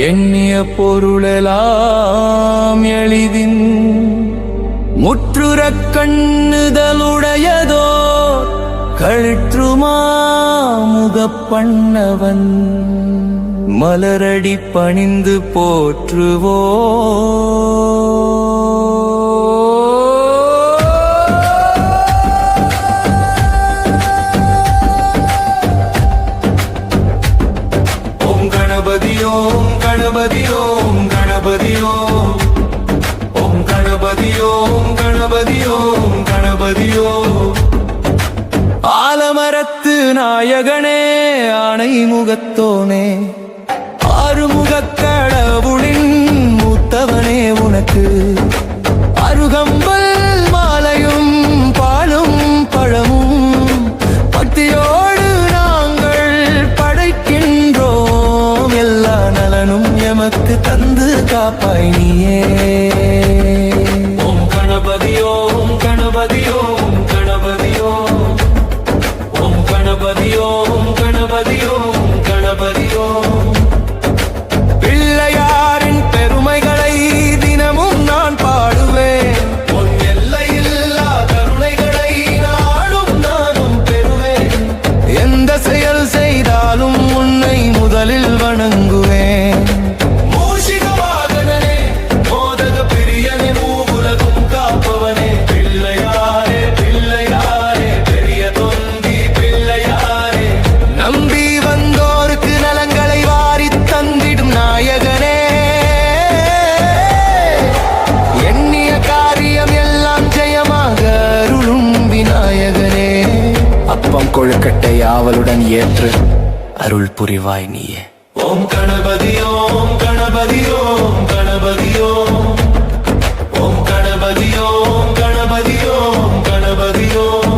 எண்ணிய பொருளெல்லாம் எளிதின் முற்றுறக் கண்ணுதலுடையதோ கழுற்றுமா முகப்பண்ணவன் மலரடி பணிந்து போற்றுவோ ஓம் கணபதி ஓம் கணபதி ஓம் ஓம் கணபதி ஓம் கணபதி ஓம் கணபதி ஓம் ஆலமரத்து நாயகனே ஆணை முகத்தோனே ஆறுமுகக் கடவுளின் மூத்தவனே உனக்கு அருகம்பல் மாலையும் பாலும் பழமும் பக்தியோடு நாங்கள் படைக்கின்றோம் எல்லா நலனும் எமக்கு தந்து காப்பாய் நீயே ஓம் கணபதி ஓம் கணபதி ஓம் கணபதி ஓம் ஓம் கணபதி ஓம் கணபதி ஓம் கணபதி ஓம் பிள்ளையாரின் பெருமைகளை தினமும் நான் பாடுவேன் உன் எல்லையில்லா கருணைகளை நாடும் நானும் பெறுவேன் எந்த செயல் செய்தாலும் உன்னை முதலில் வணங்குவேன் மூஷிகவாகனனே மோதக பிரியனே மூவுலகும் காப்பவனே பிள்ளையாரே பிள்ளையாரே பெரிய தொந்தி பிள்ளையாரே நம்பி வந்தோருக்கு நலங்களை வாரித் தந்திடும் நாயகனே எண்ணிய காரியம் எல்லாம் ஜெயமாக அருளும் விநாயகனே அப்பம் கொழுக்கட்டை ஆவலுடன் ஏற்று அருள் புரிவாய் நீயே ஓம் கணபதி ஓம் கணபதி ஓம் கணபதி ஓம் ஓம் கணபதி ஓம் கணபதி ஓம் கணபதி ஓம்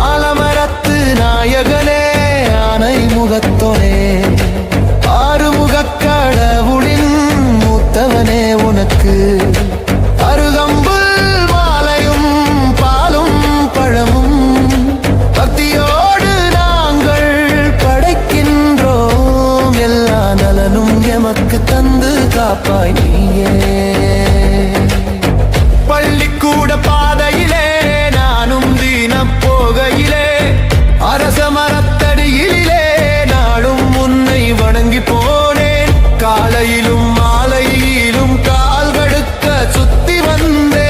ஆலமரத்து நாயகனே ஆனை முகத்தோனே ஆறுமுகக் கடவுளின் மூத்தவனே உனக்கு அருகம்புல் மாலையும் பாலும் பழமும் பக்தியோடு நாங்கள் படைக்கின்றோம் எல்லா நலனும் எமக்கு தந்து காப்பாய் நீயே பள்ளிக்கூட பாதையிலே நானும் தினம் போகையிலே அரச மரத்தடியிலே நாளும் உன்னை வணங்கி போனேன் காலையிலும் மாலையிலும் கால் கடுக்க சுத்தி வந்தேன்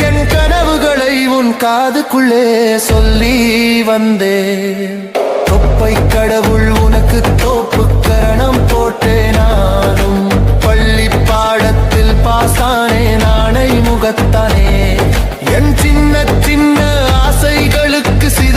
என் கனவுகளை உன் காதுக்குள்ளே சொல்லி வந்தேன் தொப்பை கடவுள் உனக்கு தோப்பு கரணம் போட்டேன் நானும் பள்ளி பாடத்தில் பாசானே நாணை முகத்தானே